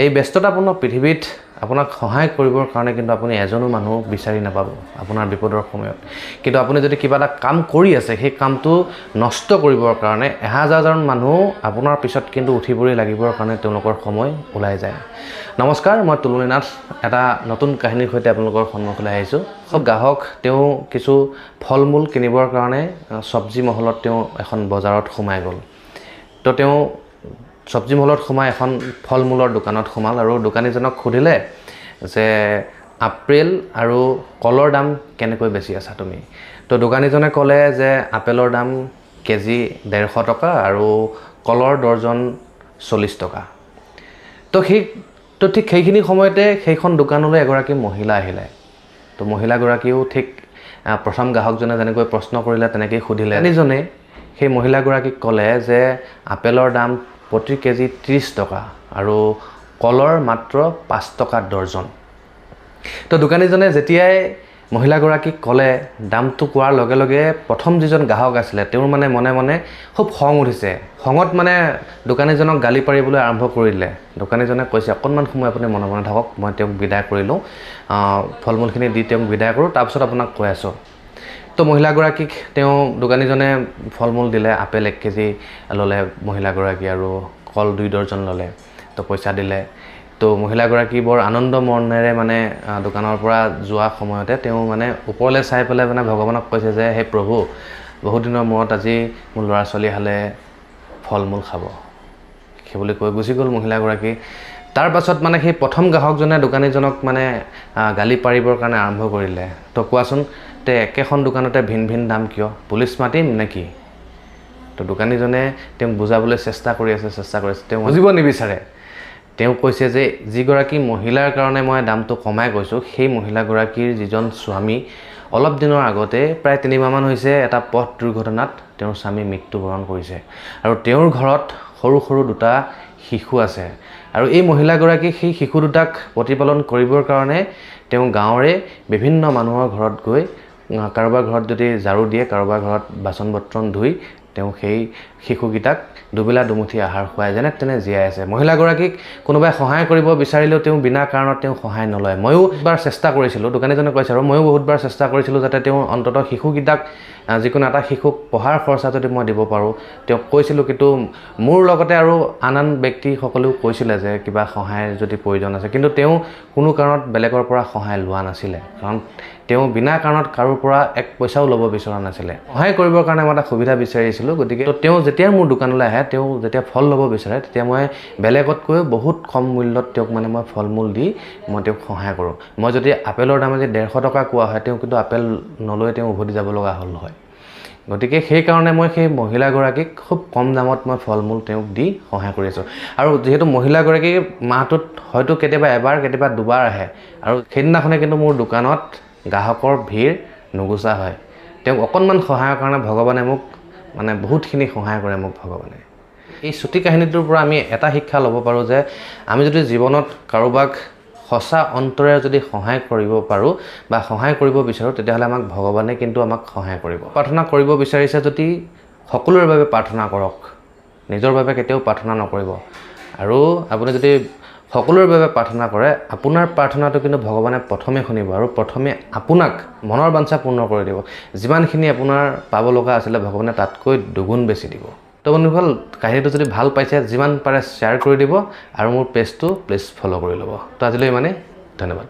এই ব্যস্ততাপূৰ্ণ পৃথিৱীত আপোনাক সহায় কৰিবৰ কাৰণে কিন্তু আপুনি এজনো মানুহ বিচাৰি নাপাব আপোনাৰ বিপদৰ সময়ত। কিন্তু আপুনি যদি কিবা এটা কাম কৰি আছে, সেই কামটো নষ্ট কৰিবৰ কাৰণে হাজাৰজন মানুহ আপোনাৰ পিছত কিন্তু উঠি পৰি লাগিবৰ কাৰণে তেওঁলোকৰ সময় ওলাই যায়। নমস্কাৰ, মই তুলনী নাথ এটা নতুন কাহিনীৰ সৈতে আপোনালোকৰ সন্মুখলৈ আহিছোঁ। সব গ্ৰাহক তেওঁ কিছু ফল মূল কিনিবৰ কাৰণে চব্জি মহলত তেওঁ এখন বজাৰত সোমাই গ'ল। তো তেওঁ চব্জি মহলত সোমাই এখন ফল মূলৰ দোকানত সোমাল আৰু দোকানীজনক সুধিলে যে আপেল আৰু কলৰ দাম কেনেকৈ বেছি আছা তুমি? তো দোকানীজনে ক'লে যে আপেলৰ দাম কেজি 150 টকা আৰু কলৰ দৰ্জন 40 টকা। তো ঠিক সেইখিনি সময়তে সেইখন দোকানলৈ এগৰাকী মহিলা আহিলে। তো মহিলাগৰাকীও ঠিক প্ৰথম গ্ৰাহকজনে যেনেকৈ প্ৰশ্ন কৰিলে তেনেকৈ সুধিলে। দোকানীজনে সেই মহিলাগৰাকীক ক'লে যে আপেলৰ দাম প্ৰতি কেজি 30 টকা আৰু কলৰ মাত্ৰ 5 টকা দৰ্জন। তো দোকানীজনে যেতিয়াই মহিলাগৰাকীক ক'লে, দামটো কোৱাৰ লগে লগে প্ৰথম যিজন গ্ৰাহক আছিলে তেওঁৰ মানে মনে মনে খুব খং উঠিছে। খঙত মানে দোকানীজনক গালি পাৰিবলৈ আৰম্ভ কৰি দিলে। দোকানীজনে কৈছে, অকণমান সময় আপুনি মনে মনে থাকক, মই তেওঁক বিদায় কৰি লওঁ, ফল মূলখিনি দি তেওঁক বিদায় কৰোঁ, তাৰপিছত আপোনাক কৈ আছোঁ। তো মহিলাগৰাকীক দোকানীজনে ফল মূল দিলে। আপেল 1 কেজি ল'লে মহিলাগৰাকী আৰু কল 2 দৰ্জন ল'লে। তো পইচা দিলে। তো মহিলাগৰাকী বৰ আনন্দ মনেৰে মানে দোকানৰ পৰা যোৱা সময়তে তেওঁ মানে ওপৰলৈ চাই পেলাই মানে ভগৱানক কৈছে যে, হে প্ৰভু, বহুত দিনৰ মূৰত আজি মোৰ ল'ৰা ছোৱালীহালে ফল মূল খাব, সেইবুলি কৈ গুচি গ'ল মহিলাগৰাকী। তাৰ পাছত মানে সেই প্ৰথম গ্ৰাহকজনে দোকানীজনক মানে গালি পাৰিবৰ কাৰণে আৰম্ভ কৰিলে। তো কোৱাচোন, তে একেখন দোকানতে ভিন ভিন দাম কিয়? পুলিচ মাতিম নেকি? তো দোকানীজনে তেওঁক বুজাবলৈ চেষ্টা কৰি আছে। তেওঁ বুজিব নিবিচাৰে। তেওঁ কৈছে যে যিগৰাকী মহিলাৰ কাৰণে মই দামটো কমাই কৈছোঁ, সেই মহিলাগৰাকীৰ যিজন স্বামী অলপ দিনৰ আগতে প্ৰায় 3 মাহমান হৈছে এটা পথ দুৰ্ঘটনাত তেওঁৰ স্বামী মৃত্যুবৰণ কৰিছে আৰু তেওঁৰ ঘৰত সৰু সৰু 2টা শিশু আছে। আৰু এই মহিলাগৰাকী সেই শিশু 2টাক প্ৰতিপালন কৰিবৰ কাৰণে তেওঁ গাঁৱৰে বিভিন্ন মানুহৰ ঘৰত গৈ কাৰোবাৰ ঘৰত যদি ঝাৰু দিয়ে, কাৰোবাৰ ঘৰত বাচন বৰ্তন ধুই তেওঁ সেই শিশুকেইটাক দুবেলা দুমুঠি আহাৰ খুৱাই যেনে তেনে জীয়াই আছে। মহিলাগৰাকীক কোনোবাই সহায় কৰিব বিচাৰিলেও তেওঁ বিনা কাৰণত তেওঁ সহায় নলয়। ময়ো বহুতবাৰ চেষ্টা কৰিছিলোঁ, দোকানীজনে কৈছে, আৰু ময়ো বহুতবাৰ চেষ্টা কৰিছিলোঁ যাতে তেওঁ অন্ততঃ শিশুকেইটাক যিকোনো এটা শিশুক পঢ়াৰ খৰচা যদি মই দিব পাৰোঁ তেওঁক কৈছিলোঁ। কিন্তু মোৰ লগতে আৰু আন ব্যক্তিসকলেও কৈছিলে যে কিবা সহায়ৰ যদি প্ৰয়োজন আছে, কিন্তু তেওঁ কোনো কাৰণত বেলেগৰ পৰা সহায় লোৱা নাছিলে, কাৰণ তেওঁ বিনা কাৰণত কাৰোৰ পৰা 1 পইচাও ল'ব বিচৰা নাছিলে। সহায় কৰিবৰ কাৰণে মই এটা সুবিধা বিচাৰিছিলোঁ। গতিকে তেওঁ যেতিয়া মোৰ দোকানলৈ আহে, তেওঁ যেতিয়া ফল ল'ব বিচাৰে, তেতিয়া মই বেলেগতকৈ বহুত কম মূল্যত তেওঁক মানে মই ফল মূল দি মই তেওঁক সহায় কৰোঁ। মই যদি আপেলৰ দাম যদি 150 টকা কোৱা হয়, তেওঁ কিন্তু আপেল নলৈ তেওঁ উভতি যাব লগা হ'ল হয়। গতিকে সেইকাৰণে মই সেই মহিলাগৰাকীক খুব কম দামত মই ফল মূল তেওঁক দি সহায় কৰি আছোঁ। আৰু যিহেতু মহিলাগৰাকী মাহটোত হয়তো কেতিয়াবা এবাৰ কেতিয়াবা 2বাৰ আহে, আৰু সেইদিনাখনে কিন্তু মোৰ দোকানত গ্ৰাহকৰ ভিৰ নুগুচা হয়। তেওঁক অকণমান সহায়ৰ কাৰণে ভগৱানে মোক মানে বহুতখিনি সহায় কৰে মোক ভগৱানে। এই চুটি কাহিনীটোৰ পৰা আমি এটা শিক্ষা ল'ব পাৰোঁ যে আমি যদি জীৱনত কাৰোবাক সঁচা অন্তৰেৰে যদি সহায় কৰিব পাৰোঁ বা সহায় কৰিব বিচাৰোঁ, তেতিয়াহ'লে আমাক ভগৱানে কিন্তু আমাক সহায় কৰিব। প্ৰাৰ্থনা কৰিব বিচাৰিছে যদি সকলোৰে বাবে প্ৰাৰ্থনা কৰক, নিজৰ বাবে কেতিয়াও প্ৰাৰ্থনা নকৰিব। আৰু আপুনি যদি সকলোৰে বাবে প্ৰাৰ্থনা কৰে, আপোনাৰ প্ৰাৰ্থনাটো কিন্তু ভগৱানে প্ৰথমে শুনিব আৰু প্ৰথমে আপোনাক মনৰ বাঞ্ছা পূৰ্ণ কৰি দিব। যিমানখিনি আপোনাৰ পাব লগা আছিলে, ভগৱানে তাতকৈ 2 বেছি দিব। তো বন্ধুসকল, কাহিনীটো যদি ভাল পাইছে, যিমান পাৰে শ্বেয়াৰ কৰি দিব আৰু মোৰ পেজটো প্লিজ ফ'ল' কৰি ল'ব। তো আজিলৈ ইমানেই, ধন্যবাদ।